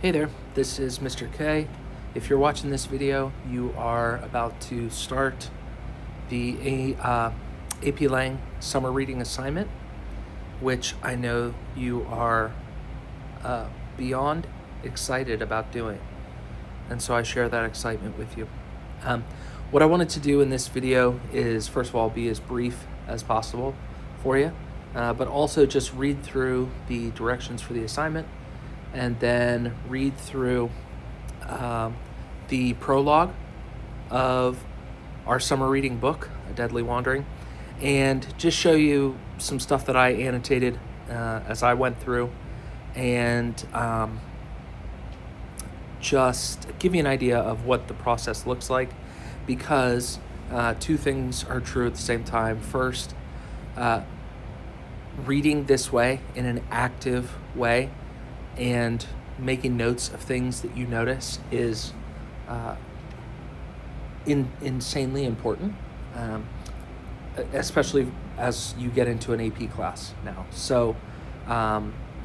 Hey there, this is Mr. K. If you're watching this video, you are about to start the AP Lang summer reading assignment, which I know you are beyond excited about doing. And so I share that excitement with you. What I wanted to do in this video is, first of all, be as brief as possible for you, but also just read through the directions for the assignment and then read through the prologue of our summer reading book, A Deadly Wandering, and just show you some stuff that I annotated as I went through, and just give you an idea of what the process looks like, because two things are true at the same time. First, reading this way in an active way and making notes of things that you notice is insanely important, especially as you get into an AP class now. So,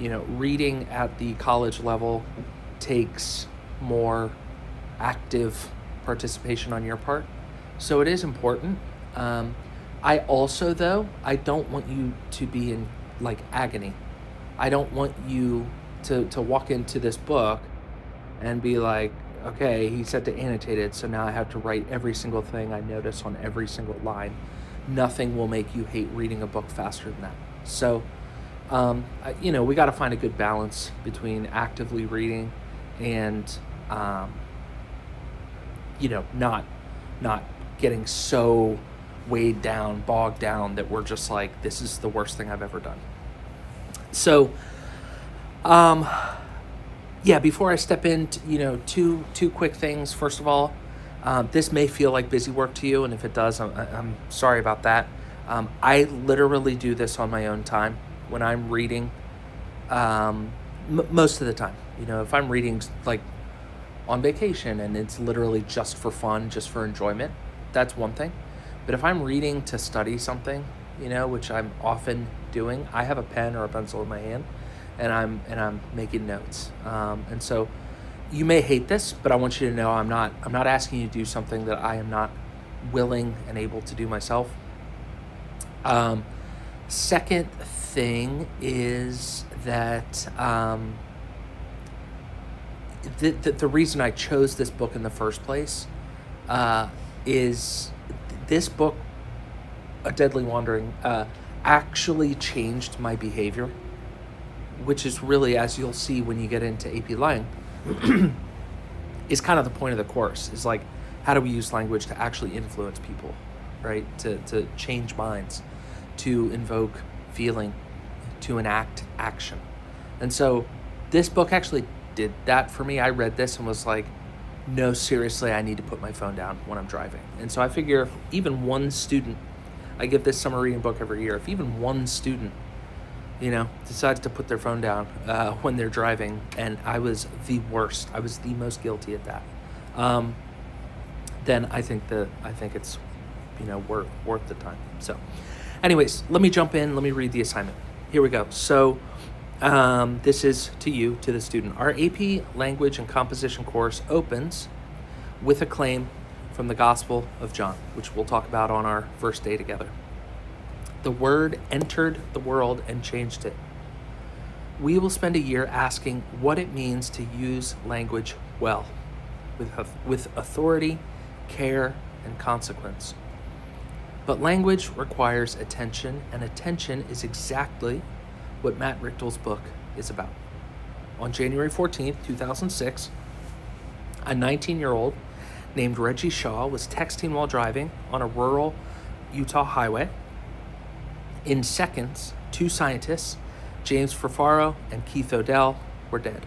reading at the college level takes more active participation on your part. So it is important. I also, though, I don't want you to be in agony. I don't want you to walk into this book and be like, okay, he said to annotate it, so now I have to write every single thing I notice on every single line. Nothing will make you hate reading a book faster than that. So, we got to find a good balance between actively reading and, not getting so weighed down, bogged down that we're just like, this is the worst thing I've ever done. So, before I step into, two quick things. First of all, this may feel like busy work to you, and if it does, I'm sorry about that. I literally do this on my own time when I'm reading, most of the time. If I'm reading on vacation and it's literally just for fun, just for enjoyment, that's one thing. But if I'm reading to study something, which I'm often doing, I have a pen or a pencil in my hand, and I'm making notes. And so you may hate this, but I want you to know I'm not asking you to do something that I am not willing and able to do myself. Second thing is that the reason I chose this book in the first place is this book, A Deadly Wandering, actually changed my behavior, which is really, as you'll see when you get into AP Lang, is kind of the point of the course, is how do we use language to actually influence people, right? To change minds, to invoke feeling, to enact action. And so this book actually did that for me. I read this and was like, no, seriously, I need to put my phone down when I'm driving. And so I figure if even one student, I give this summer reading book every year, if even one student decides to put their phone down when they're driving, and I was the worst, I was the most guilty at that, then I think it's worth the time. So anyways, let me jump in, let me read the assignment. Here we go. So this is to you, to the student. Our AP Language and Composition course opens with a claim from the Gospel of John, which we'll talk about on our first day together. The Word entered the world and changed it. We will spend a year asking what it means to use language well, with authority, care, and consequence. But language requires attention, and attention is exactly what Matt Richtel's book is about. On January 14th, 2006, a 19-year-old named Reggie Shaw was texting while driving on a rural Utah highway. In seconds, two scientists, James Ferfaro and Keith Odell, were dead.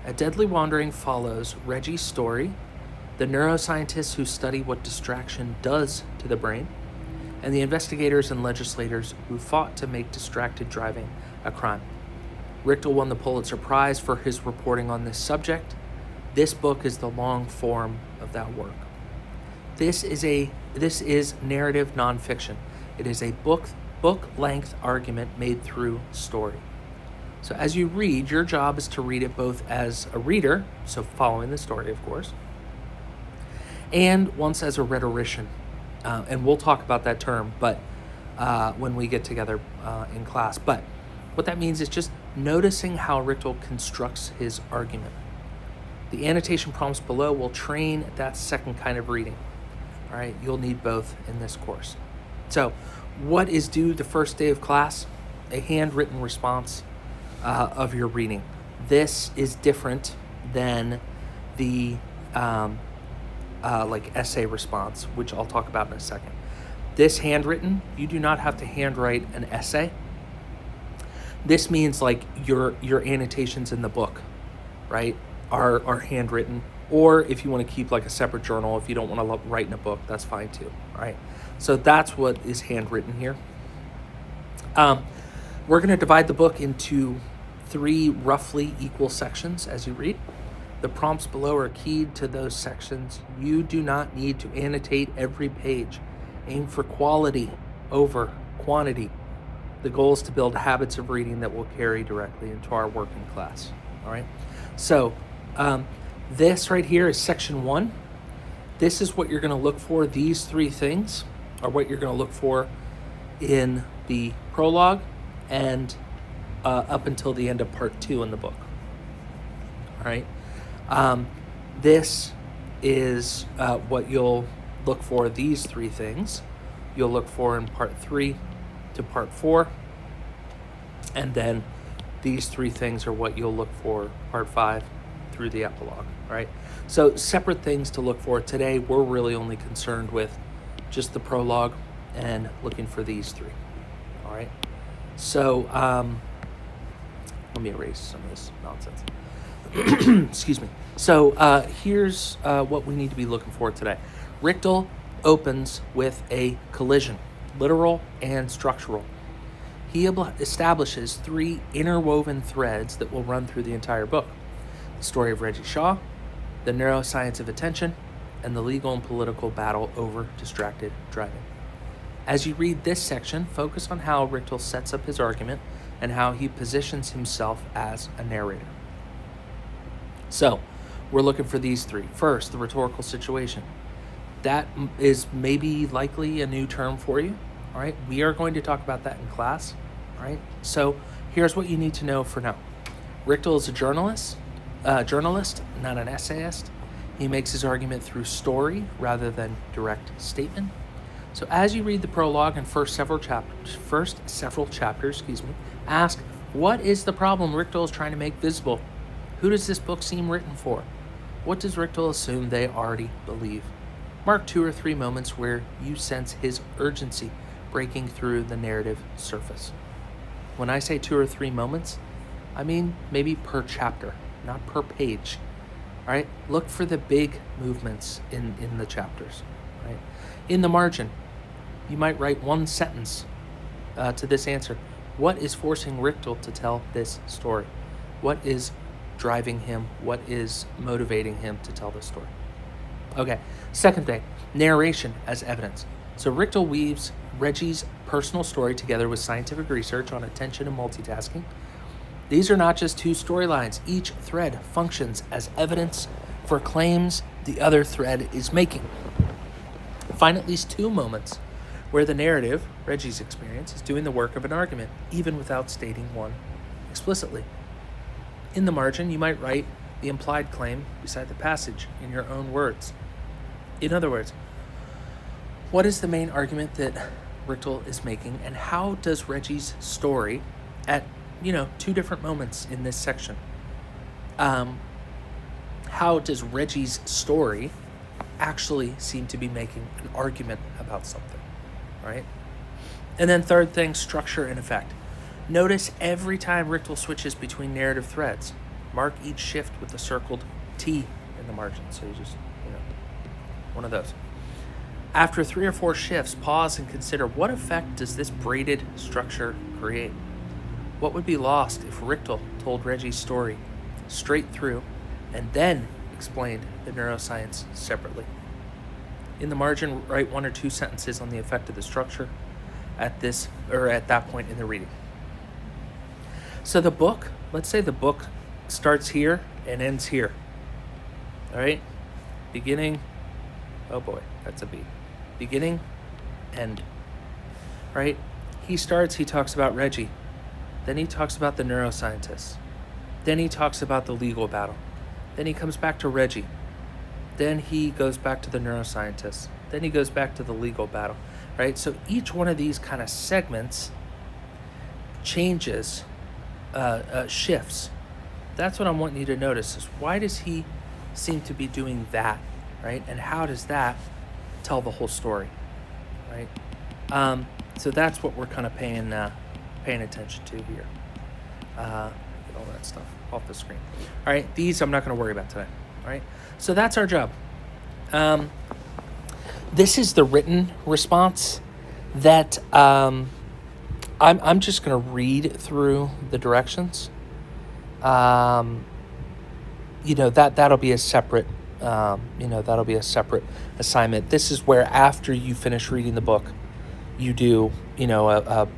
A Deadly Wandering follows Reggie's story, the neuroscientists who study what distraction does to the brain, and the investigators and legislators who fought to make distracted driving a crime. Richtel won the Pulitzer Prize for his reporting on this subject. This book is the long form of that work. This is narrative nonfiction. It is a book-length argument made through story. So as you read, your job is to read it both as a reader, so following the story, of course, and once as a rhetorician. And we'll talk about that term, but when we get together in class. But what that means is just noticing how Richtel constructs his argument. The annotation prompts below will train that second kind of reading. All right, you'll need both in this course. So what is due the first day of class? A handwritten response of your reading. This is different than the like essay response, which I'll talk about in a second. This handwritten, you do not have to handwrite an essay. This means like your annotations in the book, right, are handwritten. Or if you want to keep like a separate journal, if you don't want to write in a book, that's fine too, all right? So that's what is handwritten here. We're going to divide the book into 3 roughly equal sections as you read. The prompts below are keyed to those sections. You do not need to annotate every page. Aim for quality over quantity. The goal is to build habits of reading that will carry directly into our working class, all right? So this right here is section 1. This is what you're going to look for. These 3 things are what you're going to look for in the prologue and up until the end of part 2 in the book. All right. This is what you'll look for. These 3 things you'll look for in part 3 to part 4. And then these 3 things are what you'll look for part 5 through the epilogue. All right. So separate things to look for. Today, we're really only concerned with just the prologue and looking for these 3. All right. So let me erase some of this nonsense. Excuse me. So here's what we need to be looking for today. Richtel opens with a collision, literal and structural. He establishes 3 interwoven threads that will run through the entire book. The story of Reggie Shaw, the neuroscience of attention, and the legal and political battle over distracted driving. As you read this section, focus on how Richtel sets up his argument and how he positions himself as a narrator. So, we're looking for these 3. First, the rhetorical situation. That is maybe likely a new term for you, all right? We are going to talk about that in class, all right? So, here's what you need to know for now. Richtel is a journalist, not an essayist. He makes his argument through story rather than direct statement. So as you read the prologue and first several chapters, ask, what is the problem Richtel is trying to make visible? Who does this book seem written for? What does Richtel assume they already believe? Mark 2 or 3 moments where you sense his urgency breaking through the narrative surface. When I say 2 or 3 moments, I mean maybe per chapter, not per page. All right, look for the big movements in the chapters. Right, in the margin, you might write 1 sentence to this answer. What is forcing Richtel to tell this story? What is driving him? What is motivating him to tell this story? Okay, second thing, narration as evidence. So Richtel weaves Reggie's personal story together with scientific research on attention and multitasking. These are not just 2 storylines. Each thread functions as evidence for claims the other thread is making. Find at least 2 moments where the narrative, Reggie's experience, is doing the work of an argument, even without stating one explicitly. In the margin, you might write the implied claim beside the passage in your own words. In other words, what is the main argument that Richtel is making, and how does Reggie's story at 2 different moments in this section, how does Reggie's story actually seem to be making an argument about something, right? And then third thing, structure and effect. Notice every time Richtel switches between narrative threads, mark each shift with a circled T in the margin. So you just, one of those. After 3 or 4 shifts, pause and consider, what effect does this braided structure create? What would be lost if Richtel told Reggie's story straight through and then explained the neuroscience separately? In the margin, write 1 or 2 sentences on the effect of the structure at that point in the reading. So the book, let's say the book starts here and ends here. All right? Beginning, oh boy, that's a B. Beginning, end. Right? He talks about Reggie. Then he talks about the neuroscientists. Then he talks about the legal battle. Then he comes back to Reggie. Then he goes back to the neuroscientists. Then he goes back to the legal battle, right? So each one of these kind of segments changes, shifts. That's what I'm wanting you to notice is why does he seem to be doing that, right? And how does that tell the whole story, right? So that's what we're kind of paying attention to here. Get all that stuff off the screen. All right, these I'm not going to worry about today. All right, so that's our job. This is the written response that I'm just going to read through the directions. That'll be a separate. That'll be a separate assignment. This is where after you finish reading the book, you do a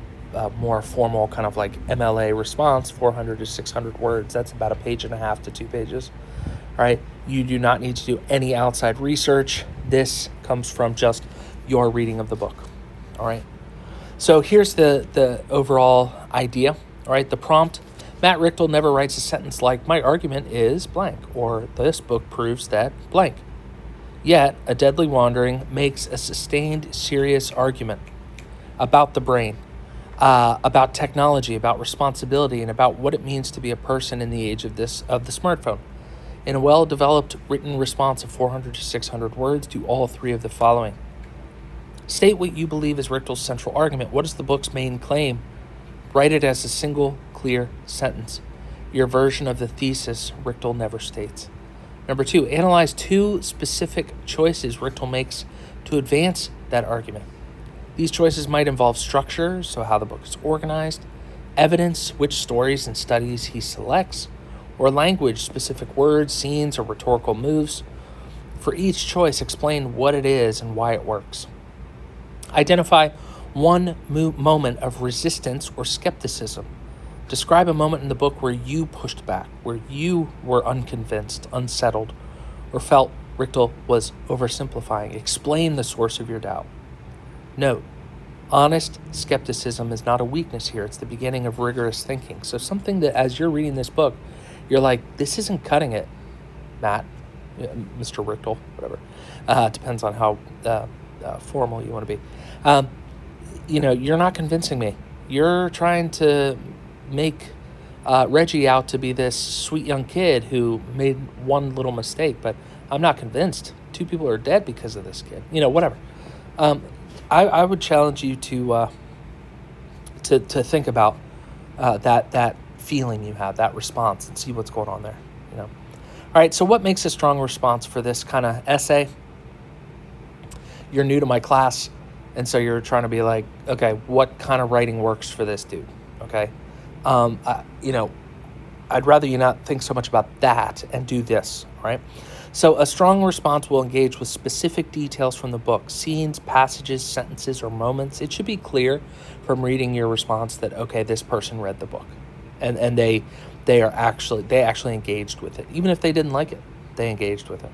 more formal kind of like MLA response, 400 to 600 words. That's about 1.5 to 2 pages. All right. You do not need to do any outside research. This comes from just your reading of the book. All right. So here's the overall idea. All right. The prompt: Matt Richtel never writes a sentence like, "My argument is blank," or "This book proves that blank." Yet, A Deadly Wandering makes a sustained, serious argument about the brain, about technology, about responsibility, and about what it means to be a person in the age of the smartphone. In a well-developed written response of 400 to 600 words, do all three of the following. State what you believe is Richtel's central argument. What is the book's main claim? Write it as a single, clear sentence. Your version of the thesis Richtel never states. Number 2, analyze 2 specific choices Richtel makes to advance that argument. These choices might involve structure, so how the book is organized, evidence, which stories and studies he selects, or language, specific words, scenes, or rhetorical moves. For each choice, explain what it is and why it works. Identify one moment of resistance or skepticism. Describe a moment in the book where you pushed back, where you were unconvinced, unsettled, or felt Richtel was oversimplifying. Explain the source of your doubt. Note, honest skepticism is not a weakness here. It's the beginning of rigorous thinking. So something that as you're reading this book, you're like, this isn't cutting it, Matt, Mr. Richtel, whatever. Depends on how formal you want to be. You're not convincing me. You're trying to make Reggie out to be this sweet young kid who made one little mistake, but I'm not convinced. 2 people are dead because of this kid. Whatever. I would challenge you to think about that feeling you have, that response, and see what's going on there. All right. So what makes a strong response for this kind of essay? You're new to my class, and so you're trying to be like, okay, what kind of writing works for this dude? Okay. I'd rather you not think so much about that and do this. Right. So a strong response will engage with specific details from the book, scenes, passages, sentences, or moments. It should be clear from reading your response that, okay, this person read the book and they actually engaged with it. Even if they didn't like it, they engaged with it.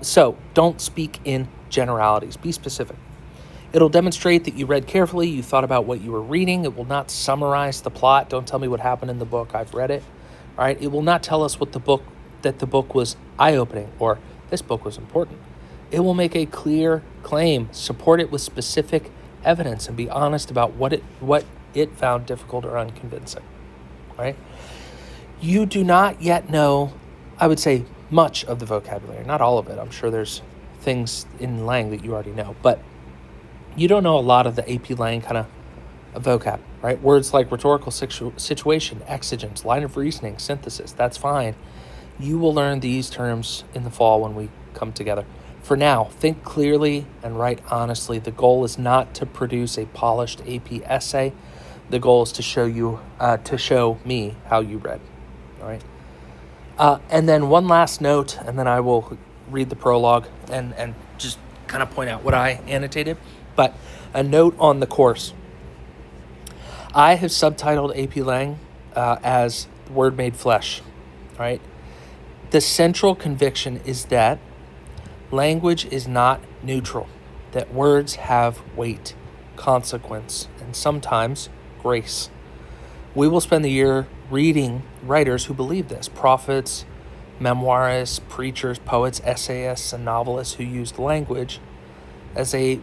So don't speak in generalities. Be specific. It'll demonstrate that you read carefully, you thought about what you were reading. It will not summarize the plot. Don't tell me what happened in the book. I've read it. All right. It will not tell us that the book was eye-opening or this book was important. It will make a clear claim, support it with specific evidence, and be honest about what it found difficult or unconvincing. All right. You do not yet know, I would say, much of the vocabulary. Not all of it. I'm sure there's things in Lang that you already know, but you don't know a lot of the AP Lang kind of vocab, right? Words like rhetorical situation, exigence, line of reasoning, synthesis, that's fine. You will learn these terms in the fall when we come together. For now, think clearly and write honestly. The goal is not to produce a polished AP essay. The goal is to show me how you read, all right? And then one last note, and then I will read the prologue and just kind of point out what I annotated. But a note on the course. I have subtitled AP Lang as the Word made flesh, right? The central conviction is that language is not neutral, that words have weight, consequence, and sometimes grace. We will spend the year reading writers who believe this, prophets, memoirists, preachers, poets, essayists, and novelists who used language as a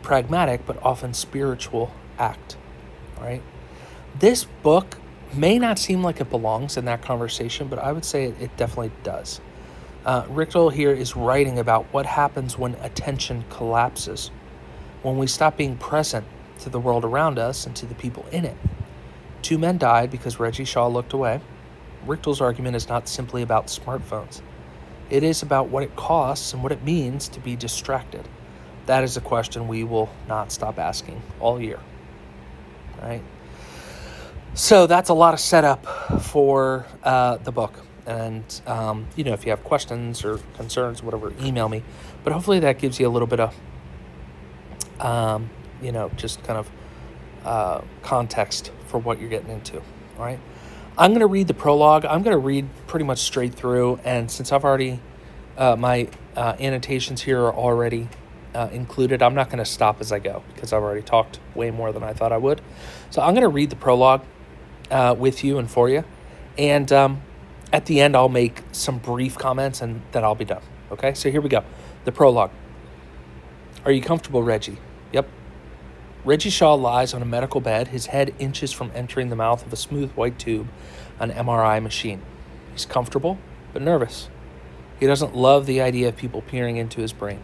pragmatic but often spiritual act, right? This book may not seem like it belongs in that conversation, but I would say it definitely does. Richtel here is writing about what happens when attention collapses, when we stop being present to the world around us and to the people in it. 2 men died because Reggie Shaw looked away. Richtel's argument is not simply about smartphones. It is about what it costs and what it means to be distracted. That is a question we will not stop asking all year, right? So that's a lot of setup for the book. And, if you have questions or concerns, whatever, email me. But hopefully that gives you a little bit of, just kind of context for what you're getting into, all right? I'm going to read the prologue. I'm going to read pretty much straight through. And since I've already, my annotations here are already included, I'm not going to stop as I go because I've already talked way more than I thought I would. So I'm going to read the prologue with you and for you. And at the end, I'll make some brief comments and then I'll be done. Okay, so here we go. The prologue. Are you comfortable, Reggie? Yep. Reggie Shaw lies on a medical bed, his head inches from entering the mouth of a smooth white tube, an MRI machine. He's comfortable, but nervous. He doesn't love the idea of people peering into his brain.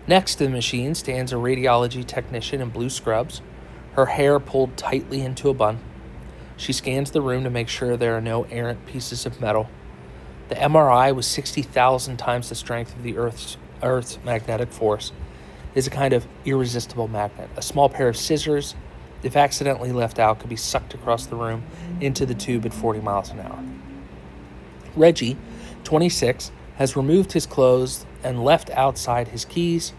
Next to the machine stands a radiology technician in blue scrubs, her hair pulled tightly into a bun. She scans the room to make sure there are no errant pieces of metal. The MRI, with 60,000 times the strength of the Earth's magnetic force, is a kind of irresistible magnet. A small pair of scissors, if accidentally left out, could be sucked across the room into the tube at 40 miles an hour. Reggie, 26, has removed his clothes and left outside his keys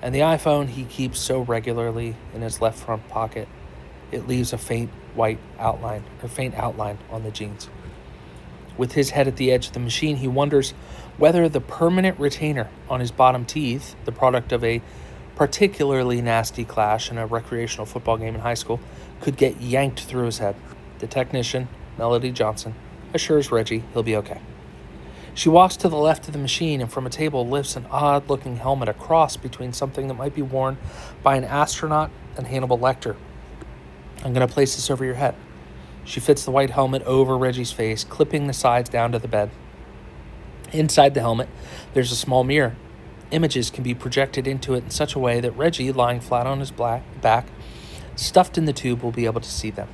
and the iPhone he keeps so regularly in his left front pocket. It leaves a faint outline on the jeans. With his head at the edge of the machine, he wonders whether the permanent retainer on his bottom teeth, the product of a particularly nasty clash in a recreational football game in high school, could get yanked through his head. The technician, Melody Johnson, assures Reggie he'll be okay. She walks to the left of the machine and from a table lifts an odd-looking helmet, a cross between something that might be worn by an astronaut and Hannibal Lecter. I'm going to place this over your head. She fits the white helmet over Reggie's face, clipping the sides down to the bed. Inside the helmet, there's a small mirror. Images can be projected into it in such a way that Reggie, lying flat on his back, stuffed in the tube, will be able to see them.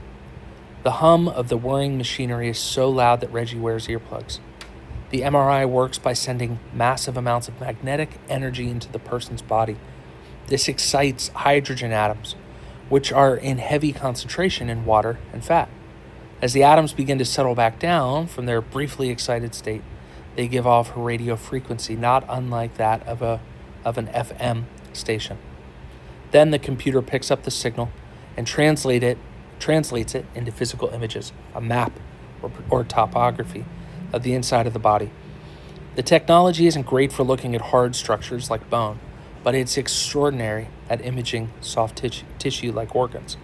The hum of the whirring machinery is so loud that Reggie wears earplugs. The MRI works by sending massive amounts of magnetic energy into the person's body. This excites hydrogen atoms, which are in heavy concentration in water and fat. As the atoms begin to settle back down from their briefly excited state, they give off a radio frequency not unlike that of an FM station. Then the computer picks up the signal and translates it into physical images, a map or topography of the inside of the body. The technology isn't great for looking at hard structures like bone, but it's extraordinary at imaging soft tissue like organs.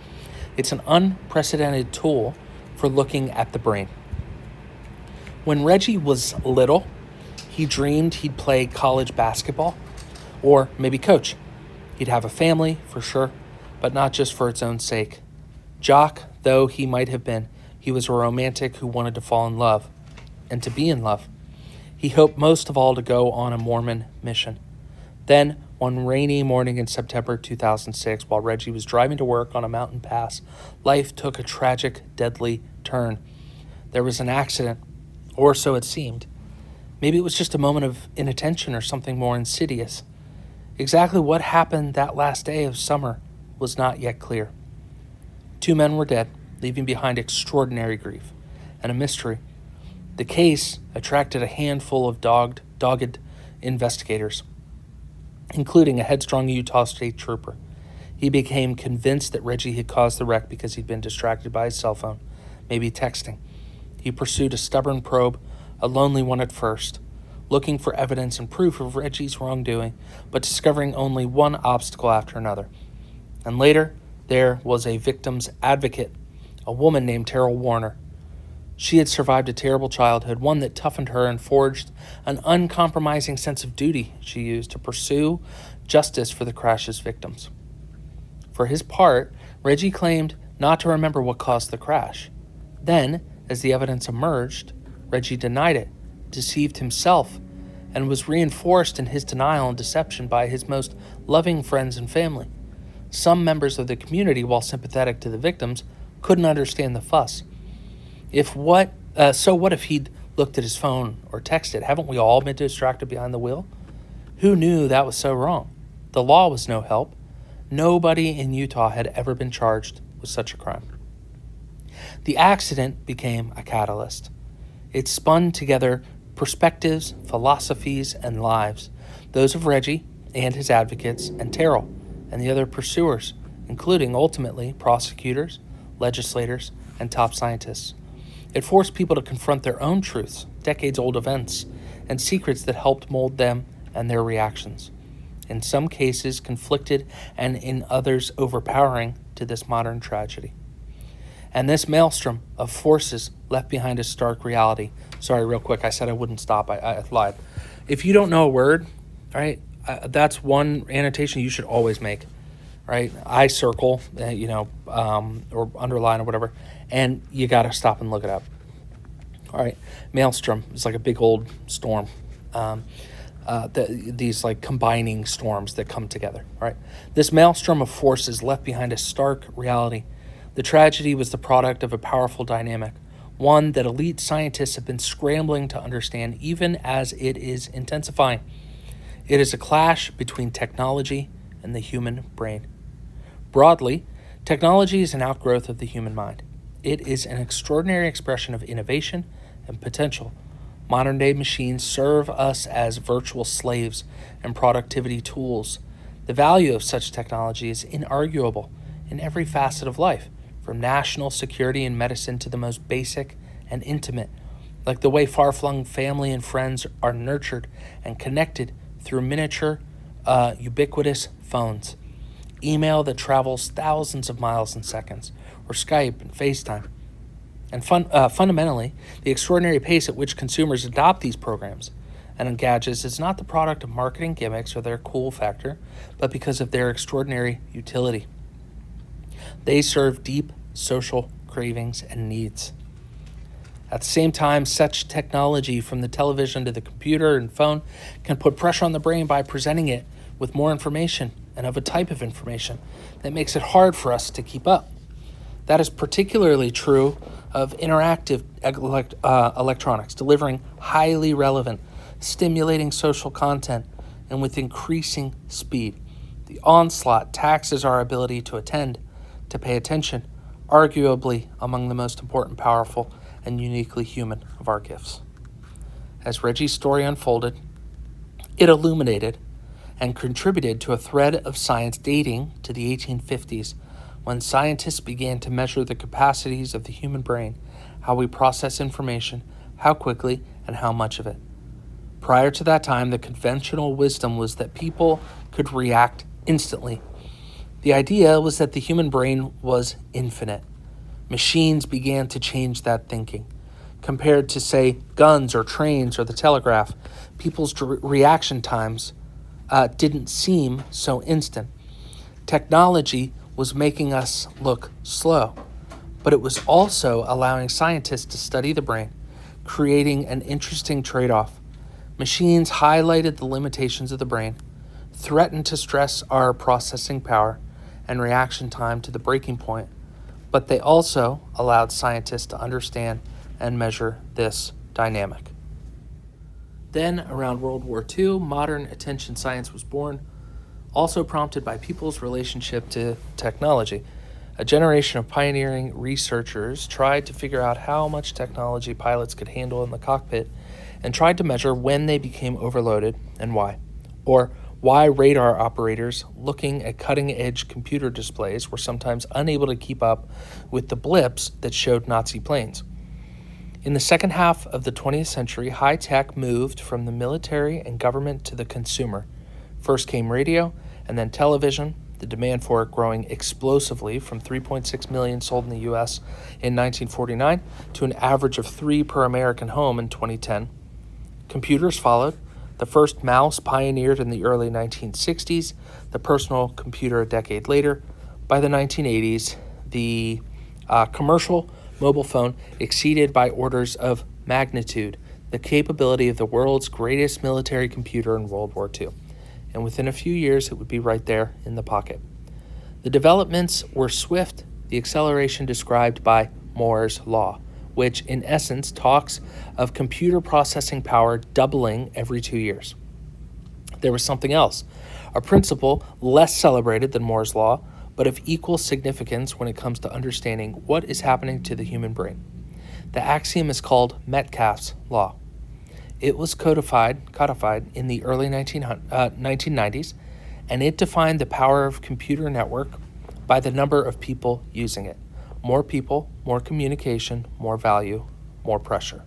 It's an unprecedented tool for looking at the brain. When Reggie was little, he dreamed he'd play college basketball or maybe coach. He'd have a family, for sure, but not just for its own sake. Jock though he might have been, he was a romantic who wanted to fall in love and to be in love. He hoped most of all to go on a Mormon mission. Then, one rainy morning in September 2006, while Reggie was driving to work on a mountain pass, life took a tragic, deadly turn. There was an accident, or so it seemed. Maybe it was just a moment of inattention or something more insidious. Exactly what happened that last day of summer was not yet clear. 2 men were dead, leaving behind extraordinary grief and a mystery. The case attracted a handful of dogged investigators, including a headstrong Utah State Trooper. He became convinced that Reggie had caused the wreck because he'd been distracted by his cell phone. maybe texting. He pursued a stubborn probe, a lonely one at first, looking for evidence and proof of Reggie's wrongdoing, but discovering only one obstacle after another. And later, there was a victim's advocate, a woman named Terrell Warner. She had survived a terrible childhood, one that toughened her and forged an uncompromising sense of duty she used to pursue justice for the crash's victims. For his part, Reggie claimed not to remember what caused the crash. Then, as the evidence emerged, Reggie denied it, deceived himself, and was reinforced in his denial and deception by his most loving friends and family. Some members of the community, while sympathetic to the victims, couldn't understand the fuss. What if he'd looked at his phone or texted? Haven't we all been distracted behind the wheel? Who knew that was so wrong? The law was no help. Nobody in Utah had ever been charged with such a crime. The accident became a catalyst. It spun together perspectives, philosophies, and lives, those of Reggie and his advocates, and Terrell and the other pursuers, including, ultimately, prosecutors, legislators, and top scientists. It forced people to confront their own truths, decades-old events, and secrets that helped mold them and their reactions, in some cases conflicted and in others overpowering to this modern tragedy. And this maelstrom of forces left behind a stark reality. Sorry, real quick, I said I wouldn't stop. I lied. If you don't know a word, right, that's one annotation you should always make, right? I circle, or underline or whatever, and you got to stop and look it up. All right, maelstrom is like a big old storm. These like combining storms that come together, right? This maelstrom of forces left behind a stark reality. The tragedy was the product of a powerful dynamic, one that elite scientists have been scrambling to understand even as it is intensifying. It is a clash between technology and the human brain. Broadly, technology is an outgrowth of the human mind. It is an extraordinary expression of innovation and potential. Modern-day machines serve us as virtual slaves and productivity tools. The value of such technology is inarguable in every facet of life, from national security and medicine to the most basic and intimate, like the way far-flung family and friends are nurtured and connected through miniature, ubiquitous phones, email that travels thousands of miles in seconds, or Skype and FaceTime. And fundamentally, the extraordinary pace at which consumers adopt these programs and gadgets is not the product of marketing gimmicks or their cool factor, but because of their extraordinary utility. They serve deep social cravings and needs. At the same time, such technology, from the television to the computer and phone, can put pressure on the brain by presenting it with more information and of a type of information that makes it hard for us to keep up. That is particularly true of interactive electronics, delivering highly relevant, stimulating social content, and with increasing speed. The onslaught taxes our ability to attend, to pay attention, arguably among the most important, powerful, and uniquely human of our gifts. As Reggie's story unfolded, it illuminated and contributed to a thread of science dating to the 1850s, when scientists began to measure the capacities of the human brain, how we process information, how quickly, and how much of it. Prior to that time, the conventional wisdom was that people could react instantly. The idea was that the human brain was infinite. Machines began to change that thinking. Compared to, say, guns or trains or the telegraph, people's reaction times didn't seem so instant. Technology was making us look slow, but it was also allowing scientists to study the brain, creating an interesting trade-off. Machines highlighted the limitations of the brain, threatened to stress our processing power and reaction time to the breaking point, but they also allowed scientists to understand and measure this dynamic. Then, around World War II, modern attention science was born, also prompted by people's relationship to technology. A generation of pioneering researchers tried to figure out how much technology pilots could handle in the cockpit and tried to measure when they became overloaded and why, or why radar operators looking at cutting-edge computer displays were sometimes unable to keep up with the blips that showed Nazi planes. In the second half of the 20th century, high tech moved from the military and government to the consumer. First came radio, and then television, the demand for it growing explosively from 3.6 million sold in the U.S. in 1949 to an average of 3 per American home in 2010. Computers followed. The first mouse pioneered in the early 1960s, the personal computer a decade later. By the 1980s, the commercial mobile phone exceeded by orders of magnitude the capability of the world's greatest military computer in World War II. And within a few years, it would be right there in the pocket. The developments were swift, the acceleration described by Moore's Law, which in essence talks of computer processing power doubling every 2 years. There was something else, a principle less celebrated than Moore's Law, but of equal significance when it comes to understanding what is happening to the human brain. The axiom is called Metcalfe's Law. It was codified in the early 1990s, and it defined the power of computer network by the number of people using it. More people, more communication, more value, more pressure.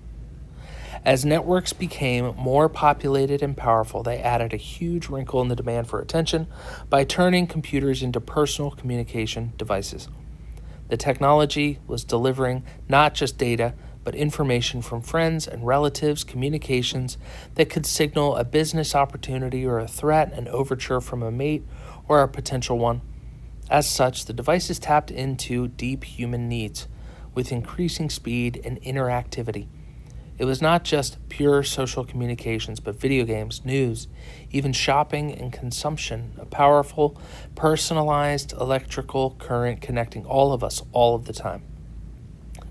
As networks became more populated and powerful, they added a huge wrinkle in the demand for attention by turning computers into personal communication devices. The technology was delivering not just data, but information from friends and relatives, communications that could signal a business opportunity or a threat, an overture from a mate or a potential one. As such, the devices tapped into deep human needs with increasing speed and interactivity. It was not just pure social communications, but video games, news, even shopping and consumption, a powerful, personalized electrical current connecting all of us all of the time.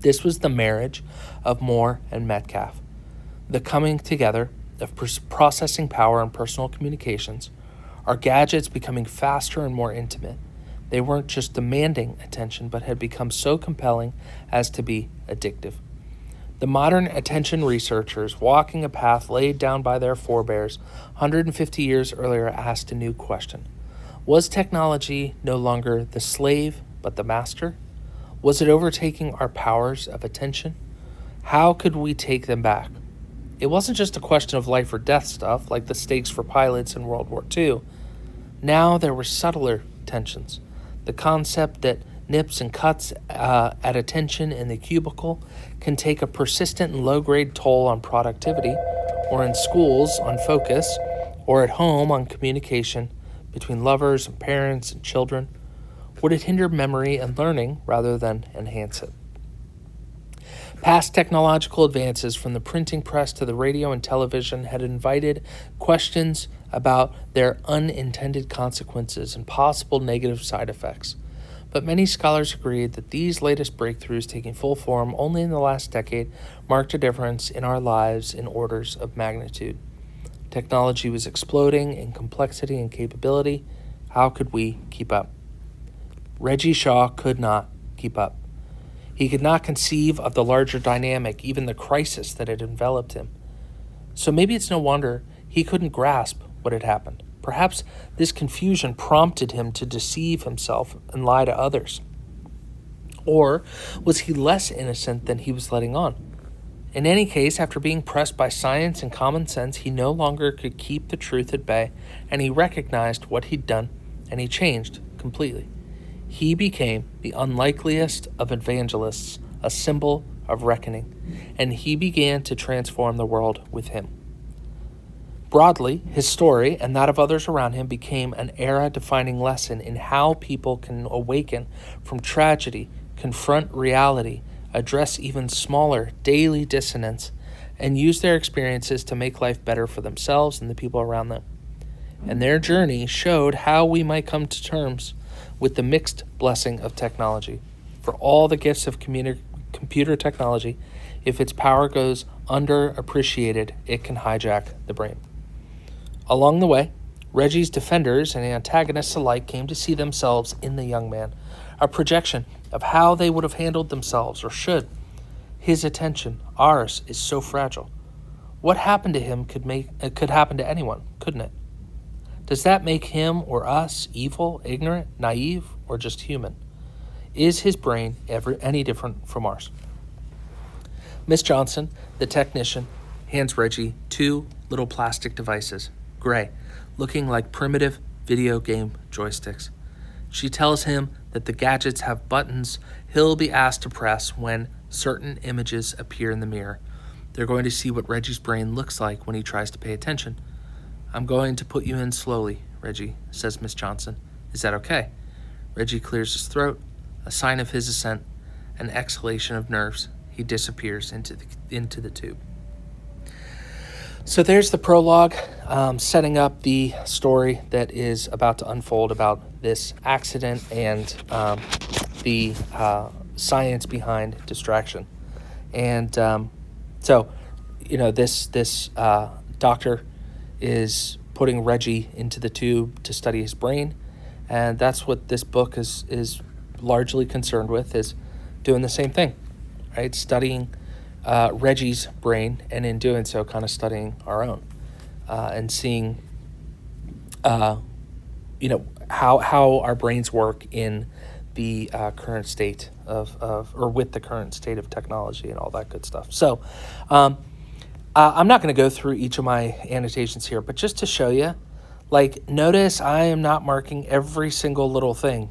This was the marriage of Moore and Metcalfe, the coming together of processing power and personal communications, our gadgets becoming faster and more intimate. They weren't just demanding attention, but had become so compelling as to be addictive. The modern attention researchers, walking a path laid down by their forebears 150 years earlier, asked a new question. Was technology no longer the slave, but the master? Was it overtaking our powers of attention? How could we take them back? It wasn't just a question of life or death stuff, like the stakes for pilots in World War II. Now there were subtler tensions. The concept that nips and cuts at attention in the cubicle can take a persistent and low-grade toll on productivity, or in schools on focus, or at home on communication between lovers and parents and children. Would it hinder memory and learning rather than enhance it? Past technological advances from the printing press to the radio and television had invited questions about their unintended consequences and possible negative side effects. But many scholars agreed that these latest breakthroughs, taking full form only in the last decade, marked a difference in our lives in orders of magnitude. Technology was exploding in complexity and capability. How could we keep up? Reggie Shaw could not keep up. He could not conceive of the larger dynamic, even the crisis that had enveloped him. So maybe it's no wonder he couldn't grasp what had happened. Perhaps this confusion prompted him to deceive himself and lie to others. Or was he less innocent than he was letting on? In any case, after being pressed by science and common sense, he no longer could keep the truth at bay, and he recognized what he'd done, and he changed completely. He became the unlikeliest of evangelists, a symbol of reckoning, and he began to transform the world with him. Broadly, his story and that of others around him became an era-defining lesson in how people can awaken from tragedy, confront reality, address even smaller daily dissonance, and use their experiences to make life better for themselves and the people around them. And their journey showed how we might come to terms with the mixed blessing of technology. For all the gifts of computer technology, if its power goes underappreciated, it can hijack the brain. Along the way, Reggie's defenders and antagonists alike came to see themselves in the young man, a projection of how they would have handled themselves or should. His attention, ours, is so fragile. What happened to him could happen to anyone, couldn't it? Does that make him or us evil, ignorant, naive, or just human? Is his brain ever any different from ours? Miss Johnson, the technician, hands Reggie 2 little plastic devices, gray, looking like primitive video game joysticks. She tells him that the gadgets have buttons he'll be asked to press when certain images appear in the mirror. They're going to see what Reggie's brain looks like when he tries to pay attention. I'm going to put you in slowly, Reggie, says Miss Johnson. Is that okay? Reggie clears his throat, a sign of his assent, an exhalation of nerves. He disappears into the tube. So there's the prologue, setting up the story that is about to unfold about this accident and the science behind distraction. And so, this doctor is putting Reggie into the tube to study his brain, and that's what this book is largely concerned with, is doing the same thing, right? Studying Reggie's brain, and in doing so, kind of studying our own, and seeing, how our brains work in the current state or with the current state of technology and all that good stuff. So, I'm not going to go through each of my annotations here, but just to show you, notice I am not marking every single little thing,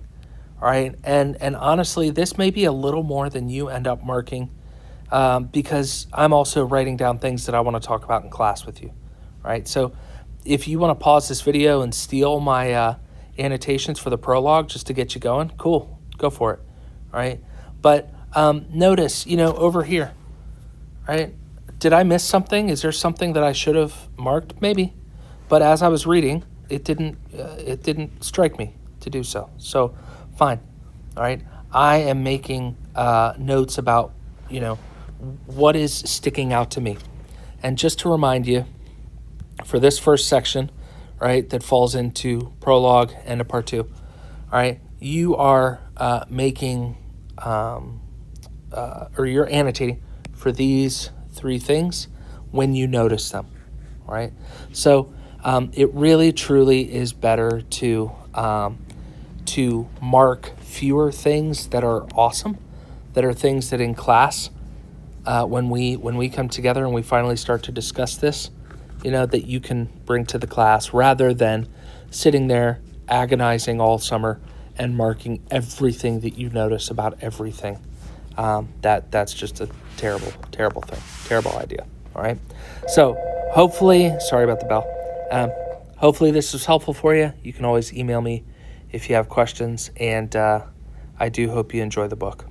all right? And honestly, this may be a little more than you end up marking, because I'm also writing down things that I want to talk about in class with you, right? So if you want to pause this video and steal my annotations for the prologue just to get you going, cool, go for it, all right? But notice, over here, right? Did I miss something? Is there something that I should have marked? Maybe, but as I was reading, it didn't strike me to do so. So fine, all right? I am making notes about, what is sticking out to me. And just to remind you, for this first section, right, that falls into prologue and a part 2, all right, you are making, or you're annotating for these 3 things when you notice them, all right? So it really, truly is better to mark fewer things that are awesome, that are things that in class, when we come together and we finally start to discuss this, that you can bring to the class, rather than sitting there agonizing all summer and marking everything that you notice about everything. That's just a terrible, terrible thing, terrible idea. All right. So hopefully, sorry about the bell. Hopefully this was helpful for you. You can always email me if you have questions, and I do hope you enjoy the book.